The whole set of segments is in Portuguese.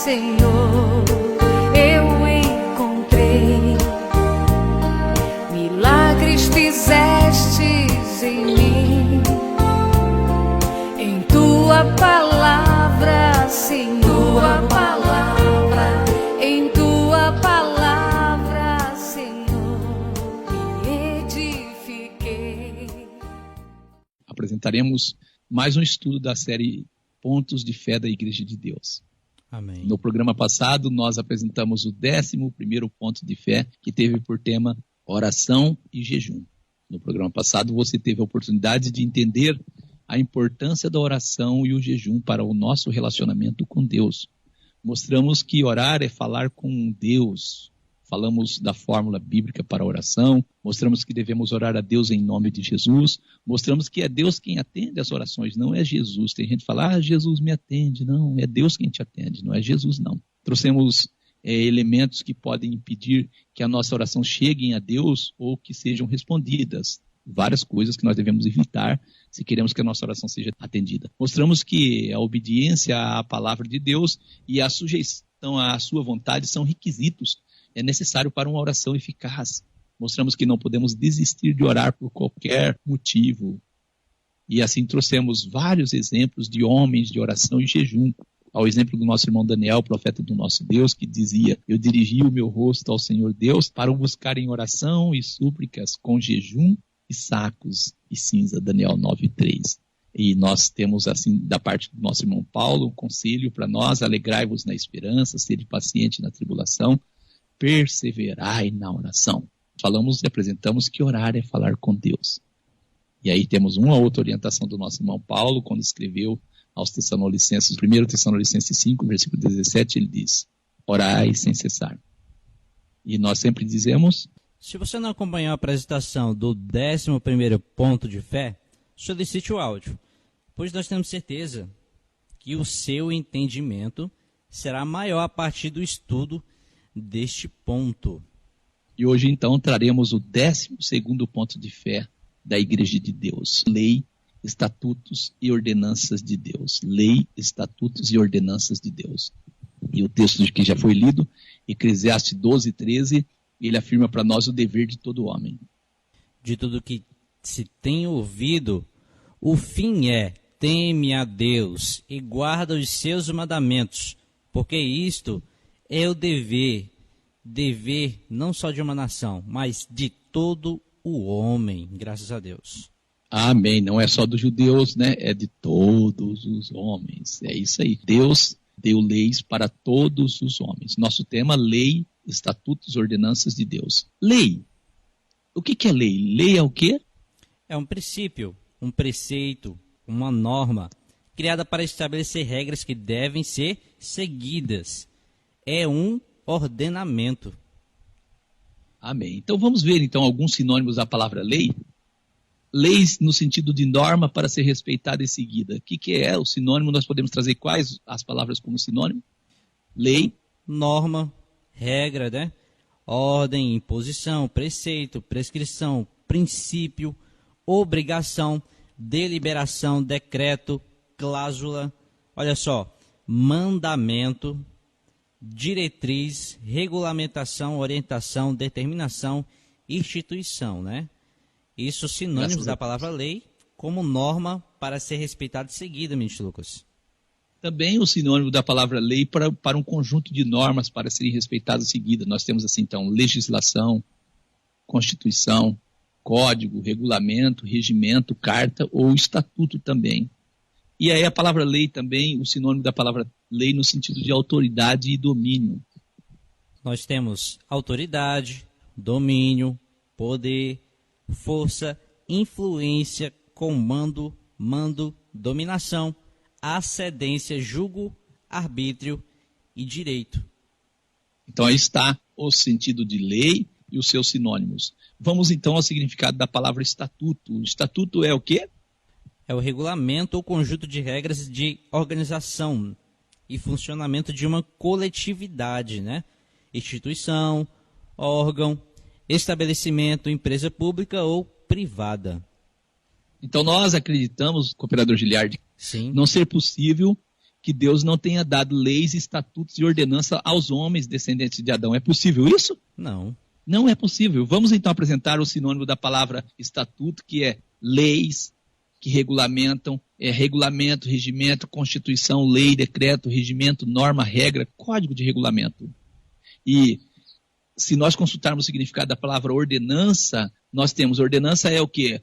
Senhor, eu encontrei. Milagres fizestes em mim, em tua palavra, Senhor. Tua palavra, em tua palavra, Senhor, me edifiquei. Apresentaremos mais um estudo da série Pontos de Fé da Igreja de Deus. Amém. No programa passado, nós apresentamos o 11º ponto de fé, que teve por tema oração e jejum. No programa passado, você teve a oportunidade de entender a importância da oração e o jejum para o nosso relacionamento com Deus. Mostramos que orar é falar com Deus. Falamos da fórmula bíblica para a oração, mostramos que devemos orar a Deus em nome de Jesus, mostramos que é Deus quem atende as orações, não é Jesus. Tem gente que fala, Jesus me atende. Não, é Deus quem te atende, não é Jesus não. Trouxemos elementos que podem impedir que a nossa oração chegue a Deus ou que sejam respondidas. Várias coisas que nós devemos evitar se queremos que a nossa oração seja atendida. Mostramos que a obediência à palavra de Deus e a sujeição à sua vontade são requisitos necessários para uma oração eficaz. Mostramos que não podemos desistir de orar por qualquer motivo. E assim trouxemos vários exemplos de homens de oração e jejum. Ao exemplo do nosso irmão Daniel, profeta do nosso Deus, que dizia, eu dirigi o meu rosto ao Senhor Deus para o buscar em oração e súplicas com jejum e sacos e cinza, Daniel 9:3. E nós temos, assim, da parte do nosso irmão Paulo, um conselho para nós, alegrai-vos na esperança, sede paciente na tribulação, perseverai na oração. Falamos e apresentamos que orar é falar com Deus. E aí temos uma outra orientação do nosso irmão Paulo, quando escreveu aos Tessalonicenses, 1 Tessalonicenses 5, versículo 17, ele diz, orai sem cessar. E nós sempre dizemos... Se você não acompanhou a apresentação do 11º ponto de fé, solicite o áudio, pois nós temos certeza que o seu entendimento será maior a partir do estudo deste ponto. E hoje, então, traremos o 12º ponto de fé da Igreja de Deus. Lei, estatutos e ordenanças de Deus. Lei, estatutos e ordenanças de Deus. E o texto que já foi lido, Eclesiastes 12:13, ele afirma para nós o dever de todo homem. De tudo que se tem ouvido, o fim é, teme a Deus e guarda os seus mandamentos, porque isto é o dever não só de uma nação, mas de todo o homem, graças a Deus. Amém, não é só dos judeus, né? É de todos os homens, é isso aí. Deus deu leis para todos os homens. Nosso tema, lei, estatutos, ordenanças de Deus. Lei, o que é lei? Lei é o quê? É um princípio, um preceito, uma norma, criada para estabelecer regras que devem ser seguidas. É um ordenamento. Amém. Então vamos ver então alguns sinônimos da palavra lei. Leis no sentido de norma para ser respeitada e seguida. O que é o sinônimo? Nós podemos trazer quais as palavras como sinônimo? Lei. Norma, regra, né? Ordem, imposição, preceito, prescrição, princípio, obrigação, deliberação, decreto, cláusula. Olha só, mandamento, diretriz, regulamentação, orientação, determinação, instituição, né? Isso sinônimos da palavra lei como norma para ser respeitada e seguida, ministro Lucas. Também o sinônimo da palavra lei para um conjunto de normas para serem respeitadas e seguidas. Nós temos assim, então, legislação, constituição, código, regulamento, regimento, carta ou estatuto também. E aí a palavra lei também, o sinônimo da palavra lei no sentido de autoridade e domínio. Nós temos autoridade, domínio, poder, força, influência, comando, mando, dominação, ascendência, julgo, arbítrio e direito. Então aí está o sentido de lei e os seus sinônimos. Vamos então ao significado da palavra estatuto. O estatuto é o quê? É o regulamento ou conjunto de regras de organização e funcionamento de uma coletividade, né? Instituição, órgão, estabelecimento, empresa pública ou privada. Então nós acreditamos, cooperador Giliardi, Sim. não ser possível que Deus não tenha dado leis, estatutos e ordenança aos homens descendentes de Adão. É possível isso? Não. Não é possível. Vamos então apresentar o sinônimo da palavra estatuto, que é leis que regulamentam, regulamento, regimento, constituição, lei, decreto, regimento, norma, regra, código de regulamento. E se nós consultarmos o significado da palavra ordenança, nós temos ordenança é o quê?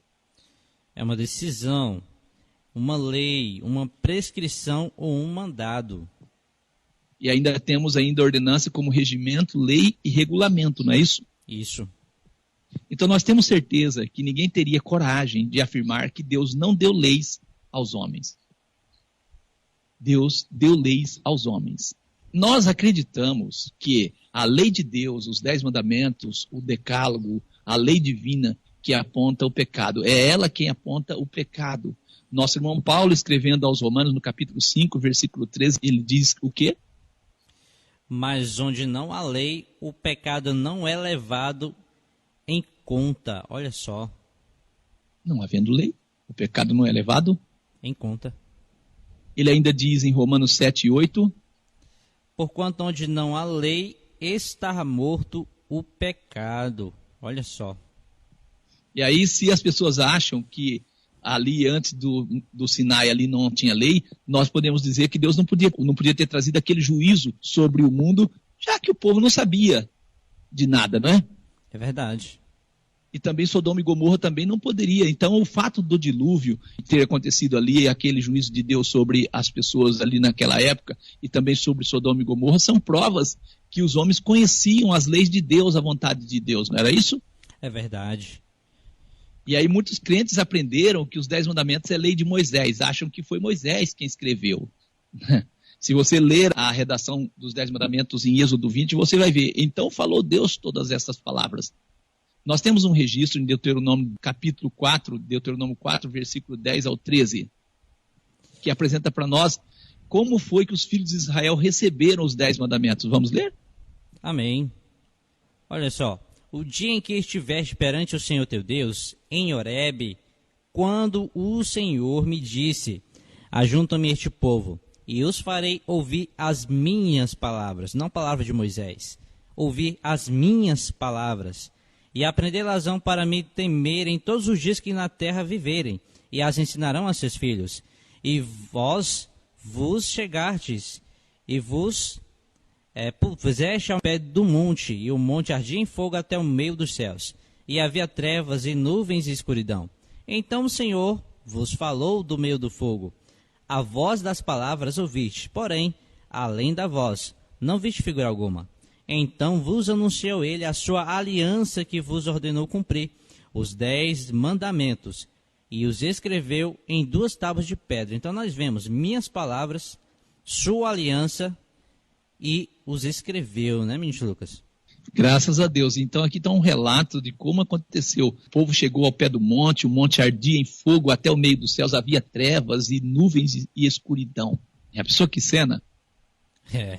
É uma decisão, uma lei, uma prescrição ou um mandado. E ainda temos ainda ordenança como regimento, lei e regulamento, não é isso? Isso. Então nós temos certeza que ninguém teria coragem de afirmar que Deus não deu leis aos homens. Deus deu leis aos homens. Nós acreditamos que a lei de Deus, os 10 mandamentos, o decálogo, a lei divina que aponta o pecado, é ela quem aponta o pecado. Nosso irmão Paulo, escrevendo aos Romanos, no capítulo 5, versículo 13, ele diz o quê? Mas onde não há lei, o pecado não é levado em conta. Olha só. Não havendo lei, o pecado não é levado em conta. Ele ainda diz em Romanos 7, 8... Porquanto onde não há lei, está morto o pecado. Olha só. E aí, se as pessoas acham que ali antes do Sinai ali não tinha lei, nós podemos dizer que Deus não podia ter trazido aquele juízo sobre o mundo, já que o povo não sabia de nada, não é? É verdade. E também Sodoma e Gomorra também não poderia. Então, o fato do dilúvio ter acontecido ali, aquele juízo de Deus sobre as pessoas ali naquela época, e também sobre Sodoma e Gomorra, são provas que os homens conheciam as leis de Deus, a vontade de Deus, não era isso? É verdade. E aí muitos crentes aprenderam que os 10 mandamentos é lei de Moisés, acham que foi Moisés quem escreveu. Se você ler a redação dos 10 mandamentos em Êxodo 20, você vai ver. Então falou Deus todas essas palavras. Nós temos um registro em Deuteronômio capítulo 4, Deuteronômio 4, versículo 10 ao 13, que apresenta para nós como foi que os filhos de Israel receberam os 10 mandamentos. Vamos ler? Amém. Olha só. O dia em que estiveste perante o Senhor teu Deus, em Horebe, quando o Senhor me disse, ajunta-me este povo, e os farei ouvir as minhas palavras, não palavras de Moisés, ouvir as minhas palavras, e aprendê-las-ão para me temerem todos os dias que na terra viverem, e as ensinarão a seus filhos. E vós vos chegastes, e vos puseste ao pé do monte, e o monte ardia em fogo até o meio dos céus, e havia trevas e nuvens e escuridão. Então o Senhor vos falou do meio do fogo. A voz das palavras ouviste, porém, além da voz, não viste figura alguma. Então vos anunciou ele a sua aliança que vos ordenou cumprir, os 10 mandamentos, e os escreveu em 2 tábuas de pedra. Então nós vemos minhas palavras, sua aliança, e os escreveu, né, ministro Lucas? Graças a Deus. Então aqui está um relato de como aconteceu. O povo chegou ao pé do monte, o monte ardia em fogo até o meio dos céus, havia trevas e nuvens e escuridão. A pessoa que cena? É.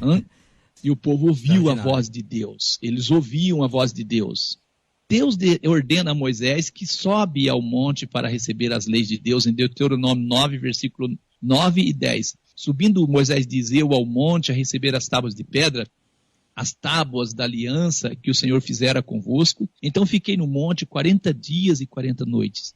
E o povo ouviu a voz de Deus. Eles ouviam a voz de Deus. Deus ordena a Moisés que sobe ao monte para receber as leis de Deus, em Deuteronômio 9, versículo 9 e 10. Subindo, Moisés diz, eu ao monte a receber as tábuas de pedra, as tábuas da aliança que o Senhor fizera convosco. Então fiquei no monte 40 dias e 40 noites.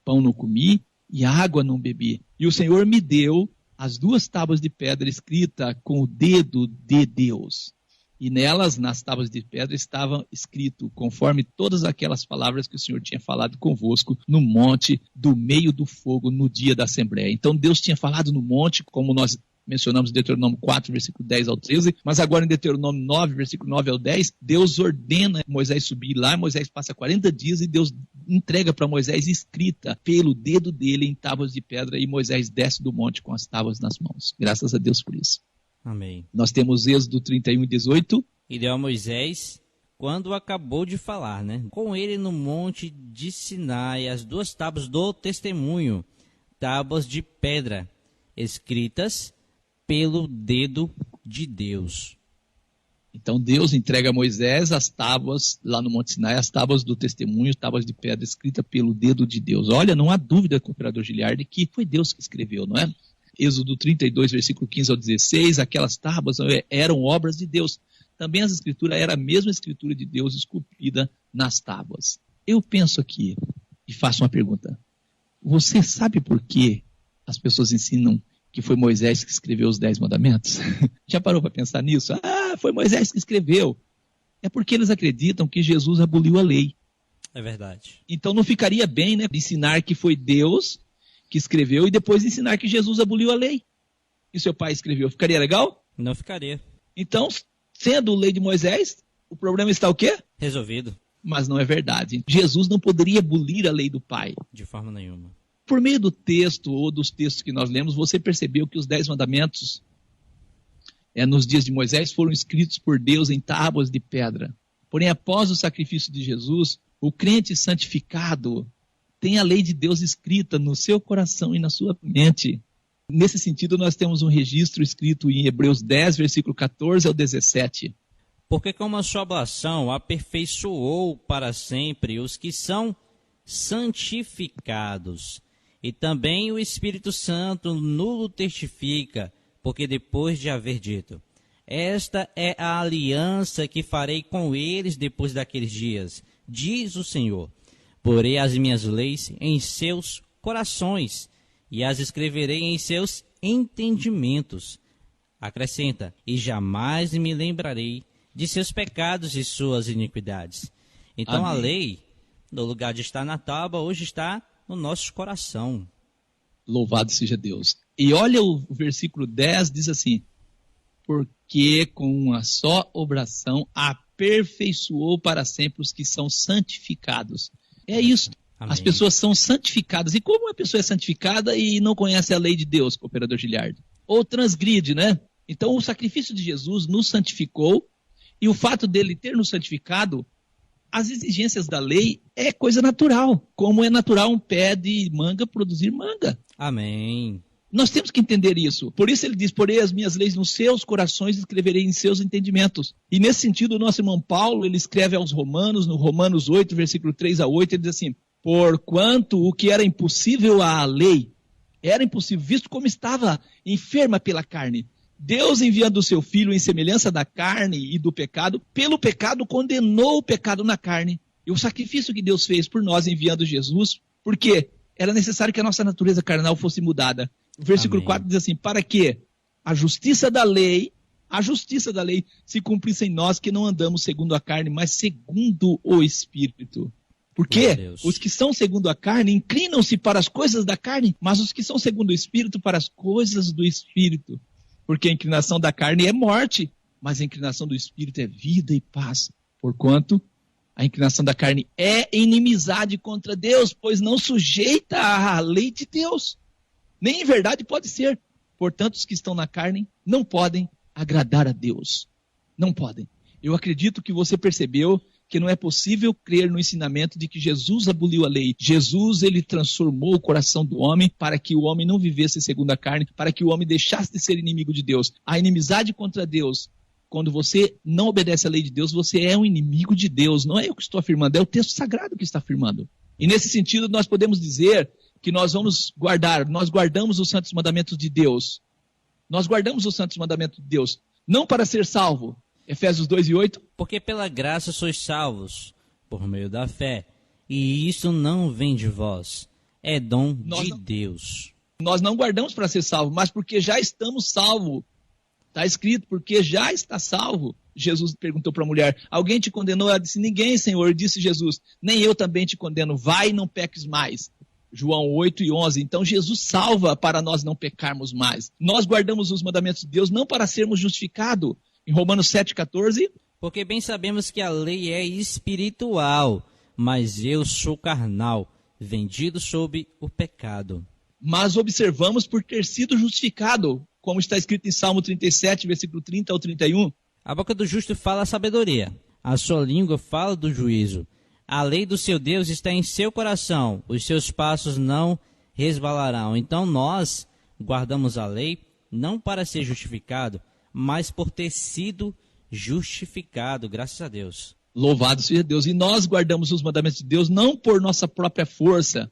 Pão não comi e água não bebi. E o Senhor me deu as 2 tábuas de pedra escritas com o dedo de Deus. E nelas, nas tábuas de pedra, estava escrito, conforme todas aquelas palavras que o Senhor tinha falado convosco no monte do meio do fogo no dia da Assembleia. Então Deus tinha falado no monte, como nós mencionamos em Deuteronômio 4, versículo 10 ao 13, mas agora em Deuteronômio 9, versículo 9 ao 10, Deus ordena Moisés subir lá, Moisés passa 40 dias e Deus entrega para Moisés escrita pelo dedo dele em tábuas de pedra e Moisés desce do monte com as tábuas nas mãos. Graças a Deus por isso. Amém. Nós temos Êxodo 31 e 18. E deu a Moisés, quando acabou de falar, né? Com ele no monte de Sinai, as 2 tábuas do testemunho, tábuas de pedra, escritas pelo dedo de Deus. Então Deus entrega a Moisés as tábuas, lá no Monte Sinai, as tábuas do testemunho, tábuas de pedra escritas pelo dedo de Deus. Olha, não há dúvida, cooperador Giliardi, que foi Deus que escreveu, não é? Êxodo 32, versículo 15 ao 16, aquelas tábuas eram obras de Deus. Também as escrituras era a mesma escritura de Deus esculpida nas tábuas. Eu penso aqui e faço uma pergunta. Você sabe por que as pessoas ensinam que foi Moisés que escreveu os 10 mandamentos? Já parou para pensar nisso? Foi Moisés que escreveu. É porque eles acreditam que Jesus aboliu a lei. É verdade. Então não ficaria bem, né, ensinar que foi Deus que escreveu e depois ensinar que Jesus aboliu a lei. E seu pai escreveu. Ficaria legal? Não ficaria. Então, sendo lei de Moisés, o problema está o quê? Resolvido. Mas não é verdade. Jesus não poderia abolir a lei do Pai. De forma nenhuma. Por meio do texto ou dos textos que nós lemos, você percebeu que os 10 mandamentos nos dias de Moisés foram escritos por Deus em tábuas de pedra. Porém, após o sacrifício de Jesus, o crente santificado tem a lei de Deus escrita no seu coração e na sua mente. Nesse sentido, nós temos um registro escrito em Hebreus 10, versículo 14 ao 17. Porque como a sua oblação aperfeiçoou para sempre os que são santificados, e também o Espírito Santo nulo testifica, porque depois de haver dito, esta é a aliança que farei com eles depois daqueles dias, diz o Senhor. Porei as minhas leis em seus corações e as escreverei em seus entendimentos. Acrescenta, e jamais me lembrarei de seus pecados e suas iniquidades. Então Amém. A lei, no lugar de estar na tábua, hoje está no nosso coração. Louvado seja Deus. E olha o versículo 10, diz assim, porque com uma só obração aperfeiçoou para sempre os que são santificados. É isso. Amém. As pessoas são santificadas. E como uma pessoa é santificada e não conhece a lei de Deus, cooperador Giliardo? Ou transgride, né? Então o sacrifício de Jesus nos santificou e o fato dele ter nos santificado, as exigências da lei é coisa natural. Como é natural um pé de manga produzir manga. Amém. Nós temos que entender isso. Por isso ele diz, porei as minhas leis nos seus corações e escreverei em seus entendimentos. E nesse sentido, o nosso irmão Paulo, ele escreve aos Romanos, no Romanos 8, versículo 3 a 8, ele diz assim, porquanto o que era impossível à lei, era impossível, visto como estava enferma pela carne. Deus, enviando o seu Filho em semelhança da carne e do pecado, pelo pecado condenou o pecado na carne. E o sacrifício que Deus fez por nós enviando Jesus, porque era necessário que a nossa natureza carnal fosse mudada. O versículo 4 diz assim, para que a justiça da lei se cumprisse em nós que não andamos segundo a carne, mas segundo o Espírito. Porque os que são segundo a carne inclinam-se para as coisas da carne, mas os que são segundo o Espírito para as coisas do Espírito. Porque a inclinação da carne é morte, mas a inclinação do Espírito é vida e paz. Porquanto a inclinação da carne é inimizade contra Deus, pois não sujeita à lei de Deus. Nem em verdade pode ser. Portanto, os que estão na carne não podem agradar a Deus. Não podem. Eu acredito que você percebeu que não é possível crer no ensinamento de que Jesus aboliu a lei. Jesus, ele transformou o coração do homem para que o homem não vivesse segundo a carne, para que o homem deixasse de ser inimigo de Deus. A inimizade contra Deus, quando você não obedece à lei de Deus, você é um inimigo de Deus. Não é eu que estou afirmando, é o texto sagrado que está afirmando. E nesse sentido, nós podemos dizer que nós guardamos os santos mandamentos de Deus. Nós guardamos os santos mandamentos de Deus, não para ser salvo. Efésios 2 e 8. Porque pela graça sois salvos, por meio da fé, e isso não vem de vós, é dom de Deus. Nós não guardamos para ser salvo, mas porque já estamos salvos. Está escrito, porque já está salvo. Jesus perguntou para a mulher, alguém te condenou? Ela disse, ninguém, Senhor. Disse Jesus, nem eu também te condeno, vai e não peques mais. João 8 e 11. Então Jesus salva para nós não pecarmos mais. Nós guardamos os mandamentos de Deus não para sermos justificados. Em Romanos 7,14. Porque bem sabemos que a lei é espiritual, mas eu sou carnal, vendido sob o pecado. Mas observamos por ter sido justificado, como está escrito em Salmo 37, versículo 30 ao 31. A boca do justo fala a sabedoria, a sua língua fala do juízo. A lei do seu Deus está em seu coração, os seus passos não resvalarão. Então nós guardamos a lei não para ser justificado, mas por ter sido justificado, graças a Deus. Louvado seja Deus. E nós guardamos os mandamentos de Deus não por nossa própria força,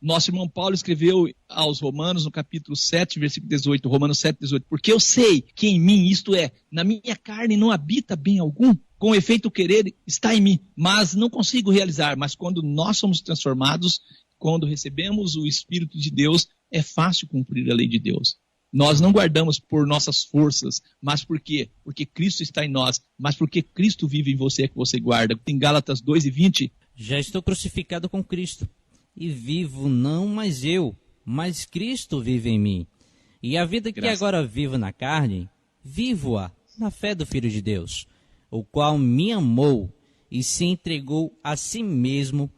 Nosso irmão Paulo escreveu aos Romanos, no capítulo 7, versículo 18, Romanos 7, 18, porque eu sei que em mim, isto é, na minha carne não habita bem algum, com efeito o querer está em mim, mas não consigo realizar. Mas quando nós somos transformados, quando recebemos o Espírito de Deus, é fácil cumprir a lei de Deus. Nós não guardamos por nossas forças, mas por quê? Porque Cristo está em nós, mas porque Cristo vive em você é que você guarda. Em Gálatas 2:20, já estou crucificado com Cristo, e vivo não mais eu, mas Cristo vive em mim. E a vida que agora vivo na carne, vivo-a na fé do Filho de Deus, o qual me amou e se entregou a si mesmo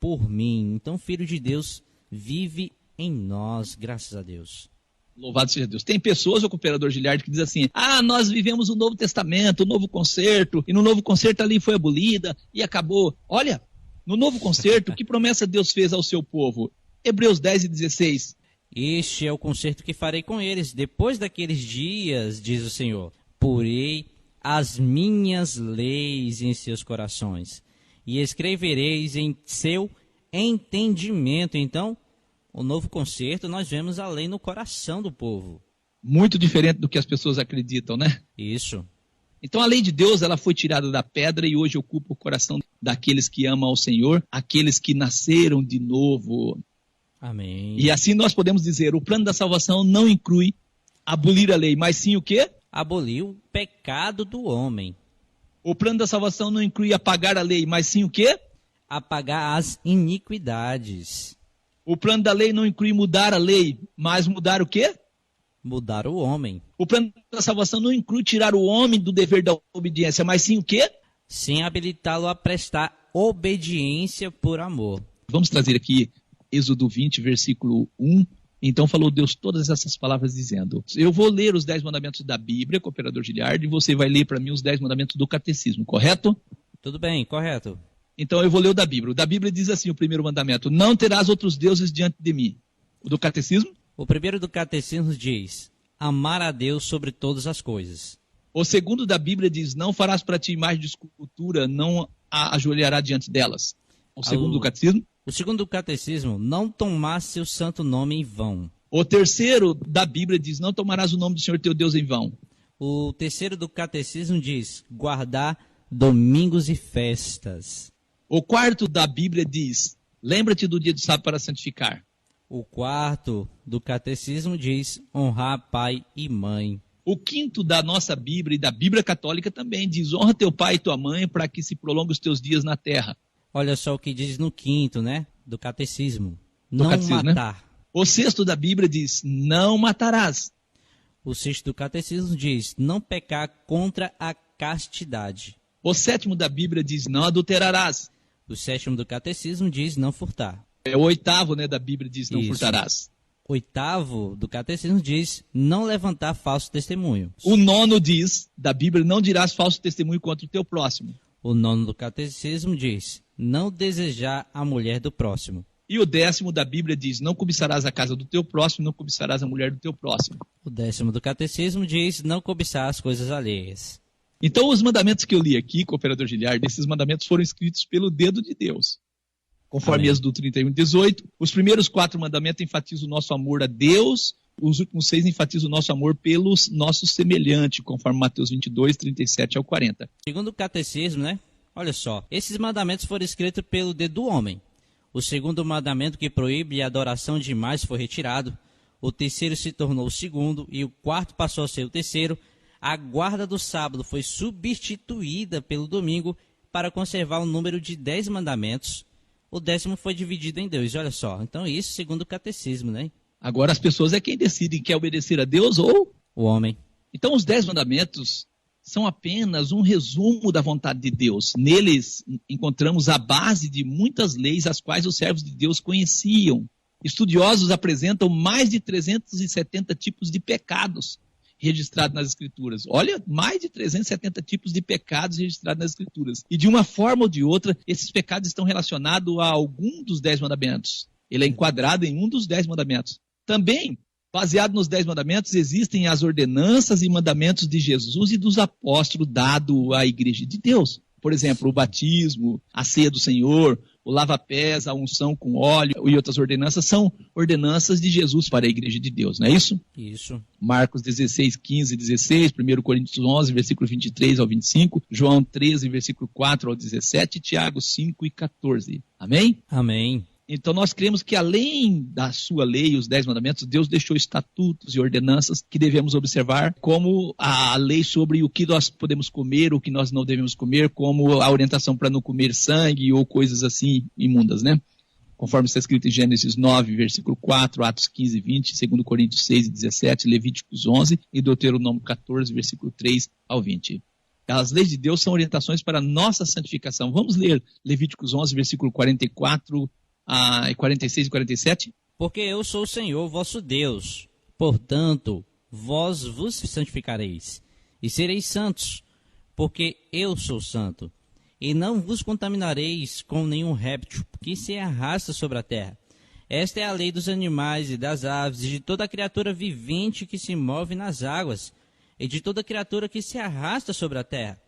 por mim. Então o Filho de Deus vive em nós, graças a Deus. Louvado seja Deus. Tem pessoas, o cooperador Giliardi, que diz assim, nós vivemos o Novo Testamento, o Novo Concerto, e no Novo Concerto a lei foi abolida e acabou. Olha, no Novo Concerto, que promessa Deus fez ao seu povo? Hebreus 10:16. Este é o concerto que farei com eles, depois daqueles dias, diz o Senhor. Porei as minhas leis em seus corações, e escrevereis em seu entendimento. Então, o novo concerto, nós vemos a lei no coração do povo. Muito diferente do que as pessoas acreditam, né? Isso. Então a lei de Deus, ela foi tirada da pedra e hoje ocupa o coração daqueles que amam ao Senhor, aqueles que nasceram de novo. Amém. E assim nós podemos dizer, o plano da salvação não inclui abolir a lei, mas sim o quê? Abolir o pecado do homem. O plano da salvação não inclui apagar a lei, mas sim o quê? Apagar as iniquidades. O plano da lei não inclui mudar a lei, mas mudar o quê? Mudar o homem. O plano da salvação não inclui tirar o homem do dever da obediência, mas sim o quê? Sim, habilitá-lo a prestar obediência por amor. Vamos trazer aqui Êxodo 20, versículo 1. Então falou Deus todas essas palavras dizendo, eu vou ler os 10 mandamentos da Bíblia, cooperador Giliardi, e você vai ler para mim os 10 mandamentos do catecismo, correto? Tudo bem, correto. Então eu vou ler o da Bíblia. O da Bíblia diz assim, o primeiro mandamento, não terás outros deuses diante de mim. O do catecismo? O primeiro do catecismo diz, amar a Deus sobre todas as coisas. O segundo da Bíblia diz, não farás para ti imagem de escultura, não a ajoelhará diante delas. O segundo do catecismo? O segundo do catecismo, não tomar seu santo nome em vão. O terceiro da Bíblia diz, não tomarás o nome do Senhor teu Deus em vão. O terceiro do catecismo diz, guardar domingos e festas. O quarto da Bíblia diz, lembra-te do dia do sábado para santificar. O quarto do catecismo diz, honrar pai e mãe. O quinto da nossa Bíblia e da Bíblia Católica também diz, honra teu pai e tua mãe para que se prolongue os teus dias na terra. Olha só o que diz no quinto, né, do catecismo. Do não catecismo, matar. Né? O sexto da Bíblia diz, não matarás. O sexto do catecismo diz, não pecar contra a castidade. O sétimo da Bíblia diz, não adulterarás. O sétimo do catecismo diz, não furtar. O oitavo, né, da Bíblia diz, não furtarás. O oitavo do catecismo diz, não levantar falso testemunho. O nono diz, da Bíblia, não dirás falso testemunho contra o teu próximo. O nono do catecismo diz, não desejar a mulher do próximo. E o décimo da Bíblia diz, não cobiçarás a casa do teu próximo, não cobiçarás a mulher do teu próximo. O décimo do catecismo diz, não cobiçar as coisas alheias. Então os mandamentos que eu li aqui, cooperador Giliardi, esses mandamentos foram escritos pelo dedo de Deus. Conforme Êxodo 31:18, os primeiros 4 mandamentos enfatizam o nosso amor a Deus, os últimos 6 enfatizam o nosso amor pelos nossos semelhantes, conforme Mateus 22:37-40. Segundo o catecismo, né? Olha só, esses mandamentos foram escritos pelo dedo do homem. O segundo mandamento que proíbe a adoração de imagens foi retirado. O terceiro se tornou o segundo e o quarto passou a ser o terceiro. A guarda do sábado foi substituída pelo domingo para conservar o número de 10 mandamentos. O 10º foi dividido em 2, olha só. Então isso segundo o catecismo, né? Agora as pessoas é quem decidem, quer obedecer a Deus ou o homem. Então os 10 mandamentos são apenas um resumo da vontade de Deus. Neles encontramos a base de muitas leis as quais os servos de Deus conheciam. Estudiosos apresentam mais de 370 tipos de pecados registrados nas Escrituras. Olha, mais de 370 tipos de pecados registrados nas Escrituras. E de uma forma ou de outra, esses pecados estão relacionados a algum dos 10 mandamentos. Ele é enquadrado em um dos 10 mandamentos. Também, baseado nos 10 mandamentos, existem as ordenanças e mandamentos de Jesus e dos apóstolos dados à Igreja de Deus. Por exemplo, o batismo, a ceia do Senhor, o lava-pés, a unção com óleo e outras ordenanças são ordenanças de Jesus para a igreja de Deus, não é isso? Isso. Marcos 16, 15 e 16, 1 Coríntios 11, versículo 23 ao 25, João 13, versículo 4 ao 17, Tiago 5 e 14. Amém? Amém. Então nós cremos que além da sua lei, os 10 mandamentos, Deus deixou estatutos e ordenanças que devemos observar, como a lei sobre o que nós podemos comer, o que nós não devemos comer, como a orientação para não comer sangue ou coisas assim imundas, né? Conforme está escrito em Gênesis 9, versículo 4, Atos 15, 20, 2 Coríntios 6 e 17, Levíticos 11 e Deuteronômio 14, versículo 3 ao 20. As leis de Deus são orientações para a nossa santificação. Vamos ler Levíticos 11, versículo 44, 46 e 47? Porque eu sou o Senhor vosso Deus, portanto, vós vos santificareis, e sereis santos, porque eu sou santo. E não vos contaminareis com nenhum réptil que se arrasta sobre a terra. Esta é a lei dos animais e das aves, e de toda criatura vivente que se move nas águas, e de toda criatura que se arrasta sobre a terra,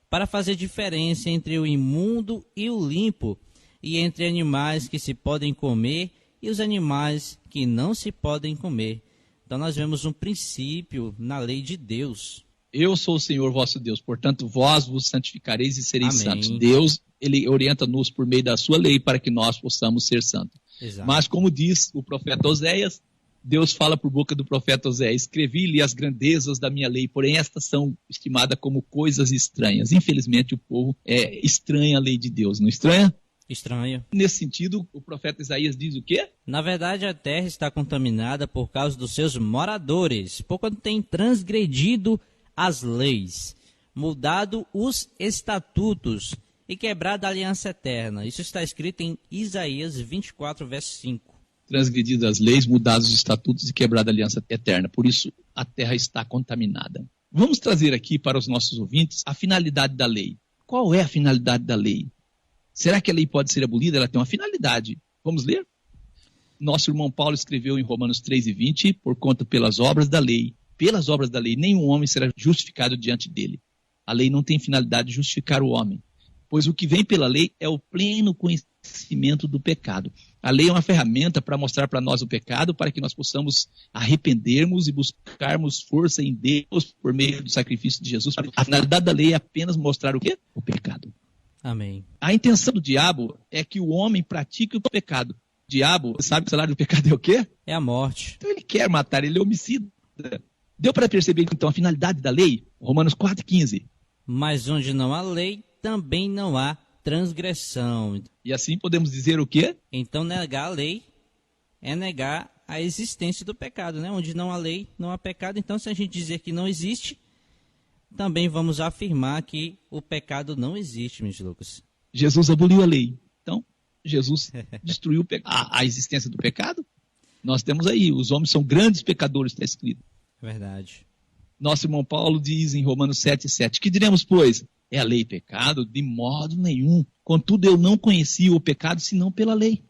para fazer diferença entre o imundo e o limpo, e entre animais que se podem comer e os animais que não se podem comer. Então nós vemos um princípio na lei de Deus. Eu sou o Senhor vosso Deus, portanto vós vos santificareis e sereis Amém. santos. Deus, ele orienta-nos por meio da sua lei para que nós possamos ser santos. Exato. Mas como diz o profeta Oséias, Deus fala por boca do profeta Oséias: escrevi-lhe as grandezas da minha lei, porém estas são estimadas como coisas estranhas. Infelizmente o povo estranha a lei de Deus, não estranha? Estranho. Nesse sentido, o profeta Isaías diz o quê? Na verdade, a terra está contaminada por causa dos seus moradores, por quanto tem transgredido as leis, mudado os estatutos e quebrado a aliança eterna. Isso está escrito em Isaías 24, verso 5. Transgredido as leis, mudados os estatutos e quebrado a aliança eterna. Por isso, a terra está contaminada. Vamos trazer aqui para os nossos ouvintes a finalidade da lei. Qual é a finalidade da lei? Será que a lei pode ser abolida? Ela tem uma finalidade. Vamos ler? Nosso irmão Paulo escreveu em Romanos 3 e 20, por conta pelas obras da lei, nenhum homem será justificado diante dele. A lei não tem finalidade de justificar o homem, pois o que vem pela lei é o pleno conhecimento do pecado. A lei é uma ferramenta para mostrar para nós o pecado, para que nós possamos arrependermos e buscarmos força em Deus por meio do sacrifício de Jesus. A finalidade da lei é apenas mostrar o quê? O pecado. Amém. A intenção do diabo é que o homem pratique o pecado. O diabo, sabe que o salário do pecado é o quê? É a morte. Então ele quer matar, ele é homicida. Deu para perceber então a finalidade da lei? Romanos 4,15. Mas onde não há lei, também não há transgressão. E assim podemos dizer o quê? Então negar a lei é negar a existência do pecado, né? Onde não há lei, não há pecado. Então se a gente dizer que não existe, também vamos afirmar que o pecado não existe, meus Lucas. Jesus aboliu a lei. Então, Jesus destruiu a existência do pecado. Nós temos aí, os homens são grandes pecadores, está escrito. Verdade. Nosso irmão Paulo diz em Romanos 7,7, que diremos, pois? É a lei pecado? De modo nenhum. Contudo, eu não conhecia o pecado senão pela lei.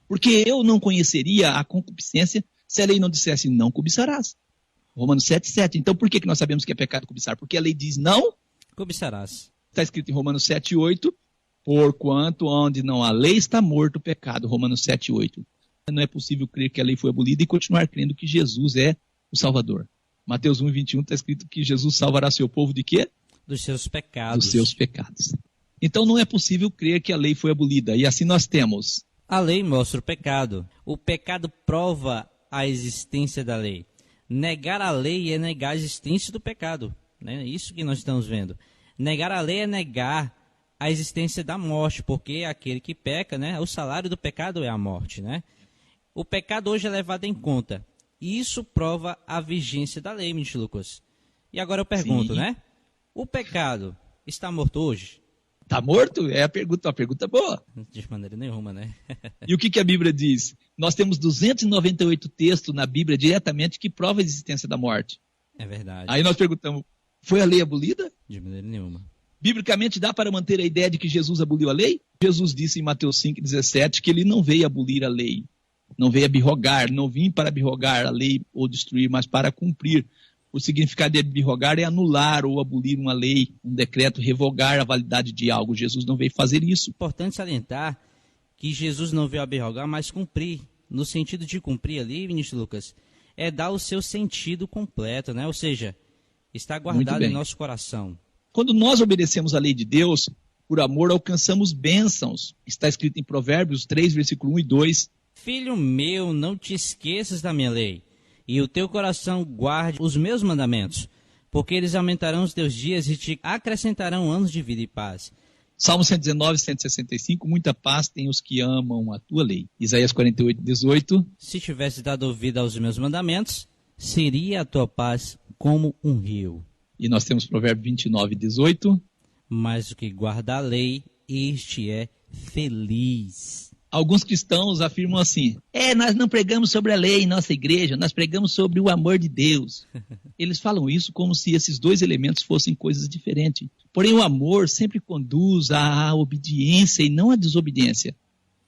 Porque eu não conheceria a concupiscência se a lei não dissesse, não cobiçarás. Romanos 7,7. Então, por que nós sabemos que é pecado cobiçar? Porque a lei diz não. Cobiçarás. Está escrito em Romanos 7,8. Porquanto onde não há lei está morto o pecado. Romanos 7,8. Não é possível crer que a lei foi abolida e continuar crendo que Jesus é o Salvador. Mateus 1,21 está escrito que Jesus salvará seu povo de quê? Dos seus pecados. Dos seus pecados. Então não é possível crer que a lei foi abolida. E assim nós temos. A lei mostra o pecado. O pecado prova a existência da lei. Negar a lei é negar a existência do pecado. Né? Isso que nós estamos vendo. Negar a lei é negar a existência da morte, porque aquele que peca, né, o salário do pecado é a morte. Né? O pecado hoje é levado em conta. E isso prova a vigência da lei, Ministro Lucas. E agora eu pergunto, né? O pecado está morto hoje? Está morto? É uma pergunta boa. De maneira nenhuma, né? E o que a Bíblia diz? Nós temos 298 textos na Bíblia diretamente que provam a existência da morte. É verdade. Aí nós perguntamos, foi a lei abolida? De maneira nenhuma. Biblicamente dá para manter a ideia de que Jesus aboliu a lei? Jesus disse em Mateus 5,17 que ele não veio abolir a lei. Não veio abrogar, não vim para abrogar a lei ou destruir, mas para cumprir. O significado de abrogar é anular ou abolir uma lei, um decreto, revogar a validade de algo. Jesus não veio fazer isso. Importante salientar que Jesus não veio abrogar, mas cumprir. No sentido de cumprir ali, Vinícius Lucas, é dar o seu sentido completo, né? Ou seja, está guardado em nosso coração. Quando nós obedecemos a lei de Deus, por amor alcançamos bênçãos. Está escrito em Provérbios 3, versículo 1 e 2. Filho meu, não te esqueças da minha lei, e o teu coração guarde os meus mandamentos, porque eles aumentarão os teus dias e te acrescentarão anos de vida e paz. Salmo 119, 165, muita paz tem os que amam a tua lei. Isaías 48, 18. Se tivesse dado ouvido aos meus mandamentos, seria a tua paz como um rio. E nós temos Provérbio 29, 18. Mas o que guarda a lei, este é feliz. Alguns cristãos afirmam assim: nós não pregamos sobre a lei em nossa igreja, nós pregamos sobre o amor de Deus. Eles falam isso como se esses dois elementos fossem coisas diferentes. Porém, o amor sempre conduz à obediência e não à desobediência.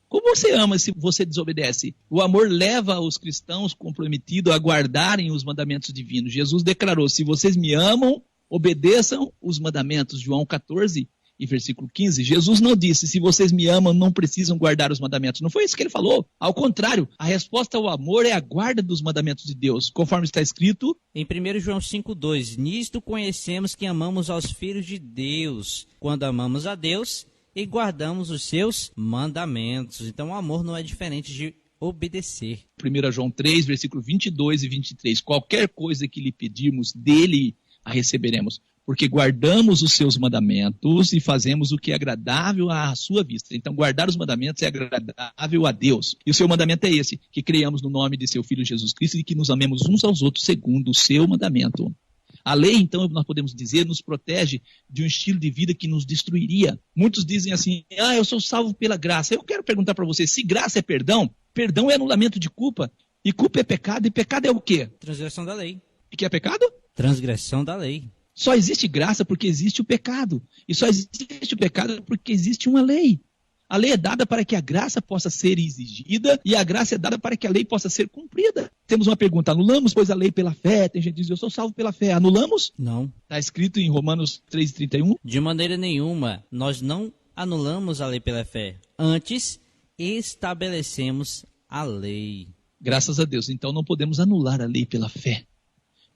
Como você ama se você desobedece? O amor leva os cristãos comprometidos a guardarem os mandamentos divinos. Jesus declarou: se vocês me amam, obedeçam os mandamentos. João 14 e versículo 15. Jesus não disse: se vocês me amam, não precisam guardar os mandamentos. Não foi isso que ele falou. Ao contrário, a resposta ao amor é a guarda dos mandamentos de Deus, conforme está escrito em 1 João 5,2. Nisto conhecemos que amamos aos filhos de Deus, quando amamos a Deus e guardamos os seus mandamentos. Então o amor não é diferente de obedecer. 1 João 3, versículo 22 e 23. Qualquer coisa que lhe pedirmos dele, a receberemos, porque guardamos os seus mandamentos e fazemos o que é agradável à sua vista. Então, guardar os mandamentos é agradável a Deus. E o seu mandamento é esse: que creiamos no nome de seu Filho Jesus Cristo e que nos amemos uns aos outros segundo o seu mandamento. A lei, então, nós podemos dizer, nos protege de um estilo de vida que nos destruiria. Muitos dizem assim: eu sou salvo pela graça. Eu quero perguntar para você, se graça é perdão, perdão é anulamento de culpa, e culpa é pecado, e pecado é o quê? Transgressão da lei. E que é pecado? Transgressão da lei. Só existe graça porque existe o pecado. E só existe o pecado porque existe uma lei. A lei é dada para que a graça possa ser exigida e a graça é dada para que a lei possa ser cumprida. Temos uma pergunta: anulamos, pois, a lei pela fé? Tem gente que diz: eu sou salvo pela fé. Anulamos? Não. Está escrito em Romanos 3,31. De maneira nenhuma, nós não anulamos a lei pela fé. Antes, estabelecemos a lei. Graças a Deus. Então não podemos anular a lei pela fé.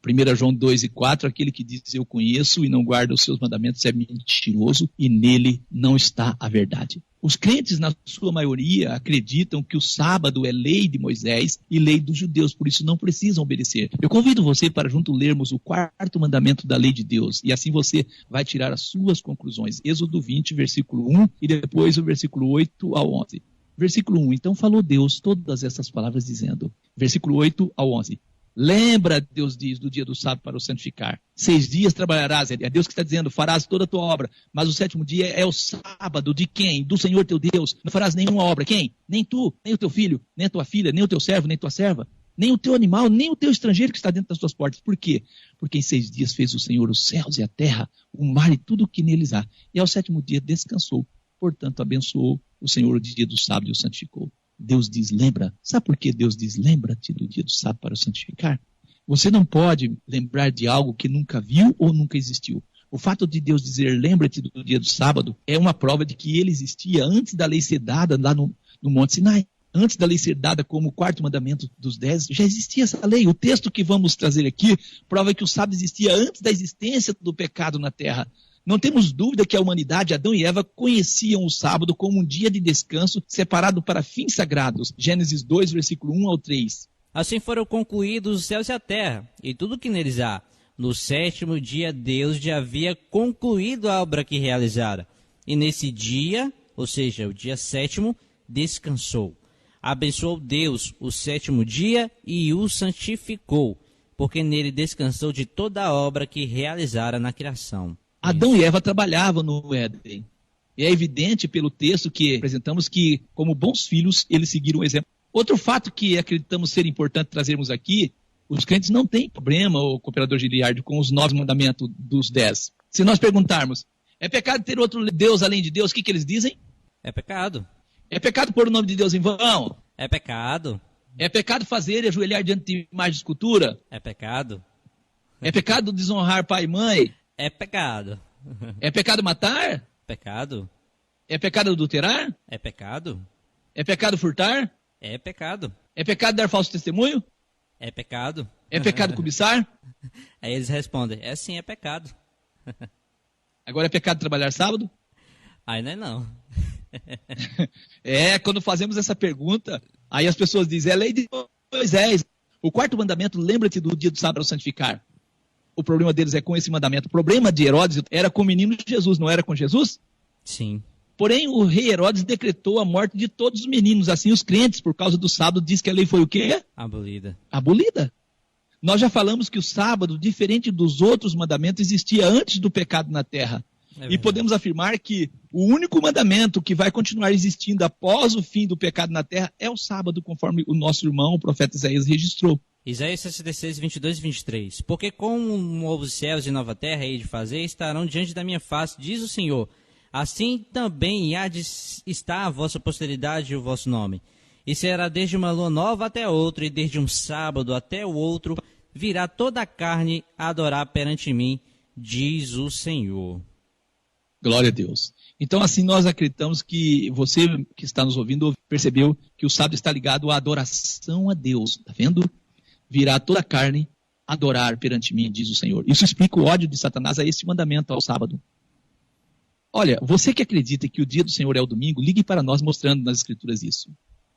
1 João 2 e 4, aquele que diz eu conheço e não guarda os seus mandamentos é mentiroso e nele não está a verdade. Os crentes, na sua maioria, acreditam que o sábado é lei de Moisés e lei dos judeus, por isso não precisam obedecer. Eu convido você para junto lermos o 4º mandamento da lei de Deus, e assim você vai tirar as suas conclusões. Êxodo 20, versículo 1, e depois o versículo 8 ao 11. Versículo 1, então falou Deus todas essas palavras dizendo, versículo 8 ao 11. Lembra, Deus diz, do dia do sábado para o santificar. 6 dias trabalharás, é Deus que está dizendo, farás toda a tua obra, mas o 7º dia é o sábado de quem? Do Senhor teu Deus. Não farás nenhuma obra. Quem? Nem tu, nem o teu filho, nem a tua filha, nem o teu servo, nem tua serva, nem o teu animal, nem o teu estrangeiro que está dentro das tuas portas. Por quê? Porque em 6 dias fez o Senhor os céus e a terra, o mar e tudo o que neles há. E ao 7º dia descansou. Portanto, abençoou o Senhor o dia do sábado e o santificou. Deus diz, lembra. Sabe por que Deus diz, lembra-te do dia do sábado para o santificar? Você não pode lembrar de algo que nunca viu ou nunca existiu. O fato de Deus dizer, lembra-te do dia do sábado, é uma prova de que ele existia antes da lei ser dada lá no Monte Sinai. Antes da lei ser dada como o 4º mandamento dos 10, já existia essa lei. O texto que vamos trazer aqui prova que o sábado existia antes da existência do pecado na terra. Não temos dúvida que a humanidade, Adão e Eva, conheciam o sábado como um dia de descanso separado para fins sagrados. Gênesis 2, versículo 1 ao 3. Assim foram concluídos os céus e a terra, e tudo que neles há. No 7º dia, Deus já havia concluído a obra que realizara. E nesse dia, ou seja, o dia 7º, descansou. Abençoou Deus o 7º dia e o santificou, porque nele descansou de toda a obra que realizara na criação. Adão e Eva trabalhavam no Éden. E é evidente pelo texto que apresentamos que, como bons filhos, eles seguiram o exemplo. Outro fato que acreditamos ser importante trazermos aqui, os crentes não têm problema, o cooperador Giliardi, com os 9 mandamentos dos 10. Se nós perguntarmos, é pecado ter outro Deus além de Deus, o que eles dizem? É pecado. É pecado pôr o nome de Deus em vão? É pecado. É pecado fazer e ajoelhar diante de imagem de escultura? É pecado. É pecado desonrar pai e mãe? É pecado. É pecado matar? Pecado. É pecado adulterar? É pecado. É pecado furtar? É pecado. É pecado dar falso testemunho? É pecado. É pecado cobiçar? Aí eles respondem, sim, é pecado. Agora é pecado trabalhar sábado? Aí não. Quando fazemos essa pergunta, aí as pessoas dizem, é lei de Moisés. O quarto mandamento, lembra-te do dia do sábado santificar. O problema deles é com esse mandamento. O problema de Herodes era com o menino Jesus, não era com Jesus? Sim. Porém, o rei Herodes decretou a morte de todos os meninos. Assim, os crentes, por causa do sábado, diz que a lei foi o quê? Abolida. Abolida. Nós já falamos que o sábado, diferente dos outros mandamentos, existia antes do pecado na terra. E podemos afirmar que o único mandamento que vai continuar existindo após o fim do pecado na terra é o sábado, conforme o nosso irmão, o profeta Isaías, registrou. Isaías 66, 22 e 23. Porque com novos céus e nova terra hei de fazer, estarão diante da minha face, diz o Senhor. Assim também há de estar a vossa posteridade e o vosso nome. E será desde uma lua nova até outra, e desde um sábado até o outro, virá toda a carne a adorar perante mim, diz o Senhor. Glória a Deus. Então, assim, nós acreditamos que você que está nos ouvindo percebeu que o sábado está ligado à adoração a Deus. Está vendo? Virá toda a carne adorar perante mim, diz o Senhor. Isso explica o ódio de Satanás a esse mandamento ao sábado. Olha, você que acredita que o dia do Senhor é o domingo, ligue para nós mostrando nas Escrituras isso.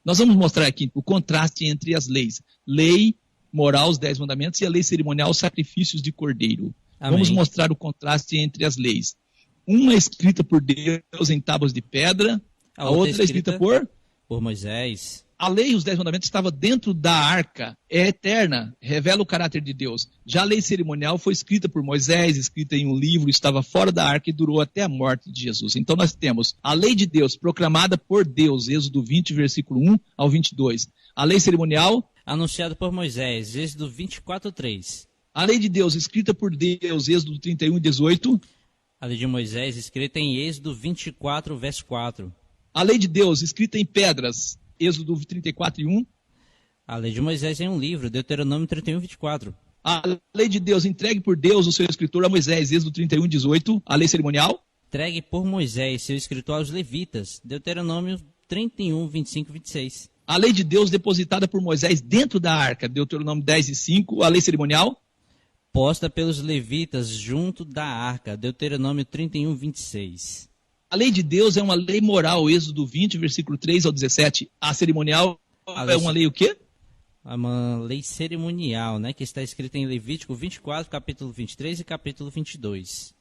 Nós vamos mostrar aqui o contraste entre as leis. Lei moral, os 10 mandamentos, e a lei cerimonial, os sacrifícios de cordeiro. Amém. Vamos mostrar o contraste entre as leis. Uma é escrita por Deus em tábuas de pedra, a outra é escrita por Moisés. A lei, os 10 mandamentos, estava dentro da arca, é eterna, revela o caráter de Deus. Já a lei cerimonial foi escrita por Moisés, escrita em um livro, estava fora da arca e durou até a morte de Jesus. Então nós temos a lei de Deus proclamada por Deus, Êxodo 20, versículo 1 ao 22. A lei cerimonial anunciada por Moisés, Êxodo 24, 3. A lei de Deus escrita por Deus, Êxodo 31 e 18. A lei de Moisés escrita em Êxodo 24, verso 4. A lei de Deus escrita em pedras, Êxodo 34 e 1. A lei de Moisés em um livro, Deuteronômio 31, 24. A lei de Deus entregue por Deus, o seu escritor, a Moisés, Êxodo 31 e 18. A lei cerimonial entregue por Moisés, seu escritor, aos levitas, Deuteronômio 31, 25 e 26. A lei de Deus depositada por Moisés dentro da arca, Deuteronômio 10 e 5. A lei cerimonial posta pelos levitas junto da arca, Deuteronômio 31, 26. A lei de Deus é uma lei moral, Êxodo 20, versículo 3 ao 17. A cerimonial é uma lei o quê? É uma lei cerimonial, né, que está escrita em Levítico 24, capítulo 23 e capítulo 22.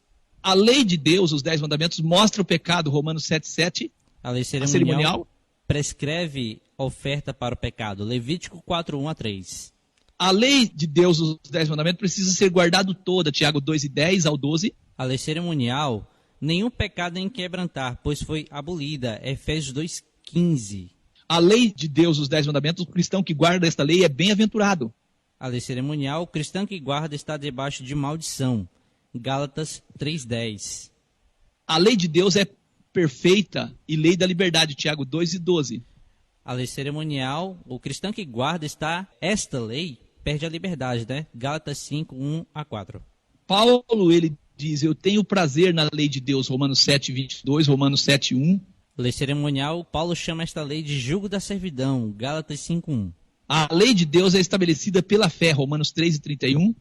A lei de Deus, os 10 mandamentos, mostra o pecado, Romanos 7, 7. A lei cerimonial prescreve oferta para o pecado, Levítico 4, 1 a 3. A lei de Deus, os 10 mandamentos, precisa ser guardado toda, Tiago 2 e 10 ao 12. A lei cerimonial, nenhum pecado em quebrantar, pois foi abolida, Efésios 2, 15. A lei de Deus, os 10 mandamentos, o cristão que guarda esta lei é bem-aventurado. A lei cerimonial, o cristão que guarda está debaixo de maldição, Gálatas 3:10. A lei de Deus é perfeita e lei da liberdade, Tiago 2 e 12. A lei cerimonial, o cristão que guarda esta lei, perde a liberdade, né? Gálatas 5, 1 a 4. Paulo, ele diz, eu tenho prazer na lei de Deus, Romanos 7, 22, Romanos 7, 1. Lei cerimonial, Paulo chama esta lei de jugo da servidão, Gálatas 5, 1. A lei de Deus é estabelecida pela fé, Romanos 3 e 31.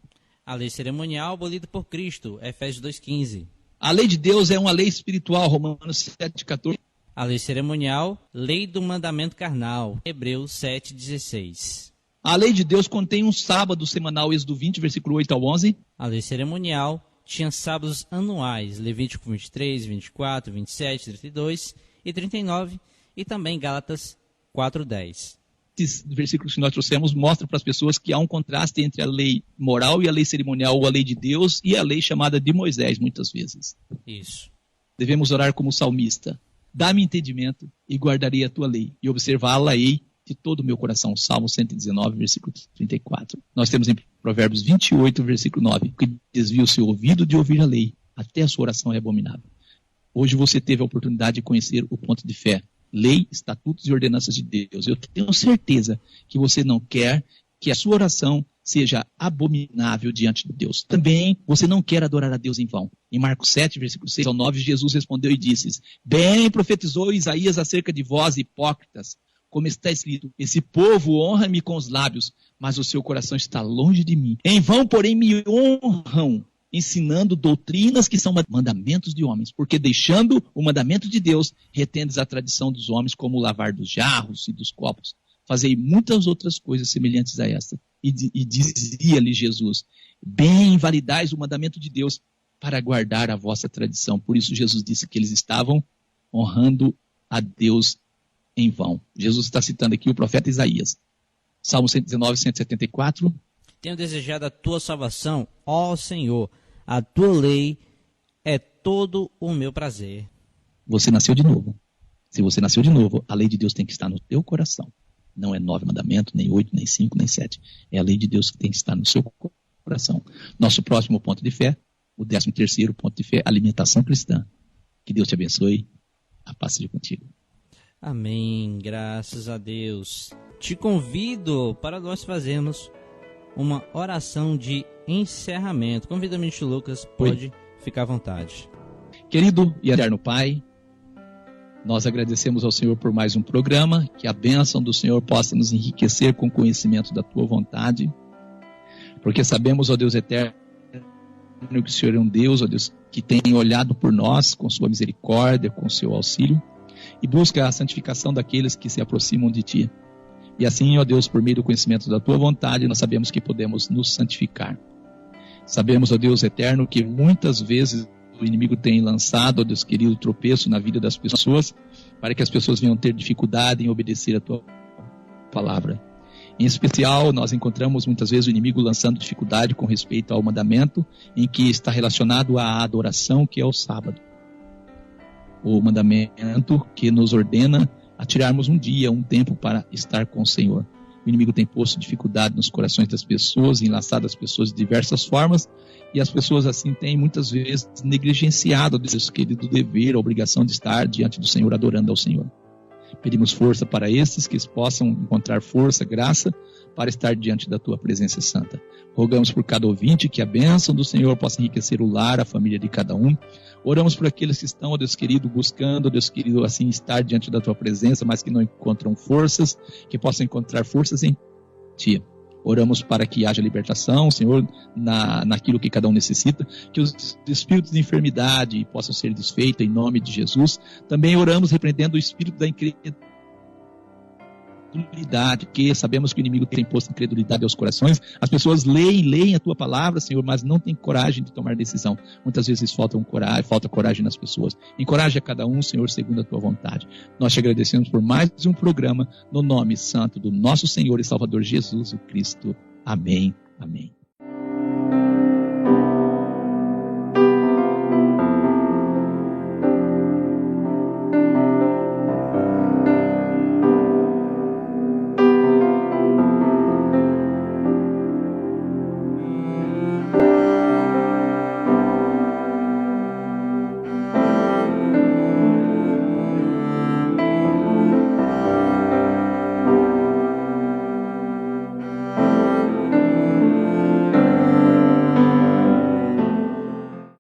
A lei cerimonial, abolida por Cristo, Efésios 2, 15. A lei de Deus é uma lei espiritual, Romanos 7, 14. A lei cerimonial, lei do mandamento carnal, Hebreus 7, 16. A lei de Deus contém um sábado semanal, Êxodo 20, versículo 8 ao 11. A lei cerimonial tinha sábados anuais, Levítico 23, 24, 27, 32 e 39, e também Gálatas 4, 10. Esses versículos que nós trouxemos mostram para as pessoas que há um contraste entre a lei moral e a lei cerimonial, ou a lei de Deus, e a lei chamada de Moisés, muitas vezes. Isso. Devemos orar como salmista. Dá-me entendimento e guardarei a tua lei, e observá-la-ei de todo o meu coração. Salmo 119, versículo 34. Nós temos em Provérbios 28, versículo 9, que desvia o seu ouvido de ouvir a lei, até a sua oração é abominável. Hoje você teve a oportunidade de conhecer o ponto de fé. Lei, estatutos e ordenanças de Deus. Eu tenho certeza que você não quer que a sua oração seja abominável diante de Deus. Também você não quer adorar a Deus em vão. Em Marcos 7, versículo 6 ao 9, Jesus respondeu e disse: Bem profetizou Isaías acerca de vós, hipócritas, como está escrito, esse povo honra-me com os lábios, mas o seu coração está longe de mim. Em vão, porém, me honram, ensinando doutrinas que são mandamentos de homens, porque deixando o mandamento de Deus, retendes a tradição dos homens, como o lavar dos jarros e dos copos. Fazei muitas outras coisas semelhantes a esta. E dizia-lhe Jesus, bem invalidais o mandamento de Deus para guardar a vossa tradição. Por isso Jesus disse que eles estavam honrando a Deus em vão. Jesus está citando aqui o profeta Isaías. Salmo 119, 174. Tenho desejado a tua salvação, ó Senhor. A tua lei é todo o meu prazer. Você nasceu de novo. Se você nasceu de novo, a lei de Deus tem que estar no teu coração. Não é 9 mandamentos, nem 8, nem 5, nem 7. É a lei de Deus que tem que estar no seu coração. Nosso próximo ponto de fé, o 13º ponto de fé, alimentação cristã. Que Deus te abençoe. A paz seja contigo. Amém. Graças a Deus. Te convido para nós fazermos uma oração de encerramento. Convida o ministro Lucas, pode ficar à vontade. Querido e eterno Pai, nós agradecemos ao Senhor por mais um programa, que a bênção do Senhor possa nos enriquecer com o conhecimento da Tua vontade, porque sabemos, ó Deus eterno, que o Senhor é um Deus, ó Deus, que tem olhado por nós com Sua misericórdia, com Seu auxílio, e busca a santificação daqueles que se aproximam de Ti. E assim, ó Deus, por meio do conhecimento da Tua vontade, nós sabemos que podemos nos santificar. Sabemos, ó Deus eterno, que muitas vezes o inimigo tem lançado, ó Deus querido, tropeço na vida das pessoas, para que as pessoas venham ter dificuldade em obedecer a Tua palavra. Em especial, nós encontramos muitas vezes o inimigo lançando dificuldade com respeito ao mandamento, em que está relacionado à adoração, que é o sábado. O mandamento que nos ordena a tirarmos um dia, um tempo para estar com o Senhor. O inimigo tem posto dificuldade nos corações das pessoas, enlaçado as pessoas de diversas formas, e as pessoas assim têm muitas vezes negligenciado Deus querido dever, a obrigação de estar diante do Senhor, adorando ao Senhor. Pedimos força para estes, que possam encontrar força, graça, para estar diante da Tua presença santa. Rogamos por cada ouvinte que a bênção do Senhor possa enriquecer o lar, a família de cada um. Oramos por aqueles que estão, ó Deus querido, buscando, ó Deus querido, assim estar diante da Tua presença, mas que não encontram forças, que possam encontrar forças em Ti. Oramos para que haja libertação, Senhor, naquilo que cada um necessita, que os espíritos de enfermidade possam ser desfeitos em nome de Jesus. Também oramos repreendendo o espírito da incredulidade, que sabemos que o inimigo tem posto incredulidade aos corações. As pessoas leem a Tua palavra, Senhor, mas não têm coragem de tomar decisão. Muitas vezes falta coragem nas pessoas. Encoraje a cada um, Senhor, segundo a Tua vontade. Nós te agradecemos por mais um programa, no nome santo do nosso Senhor e Salvador Jesus Cristo. Amém. Amém.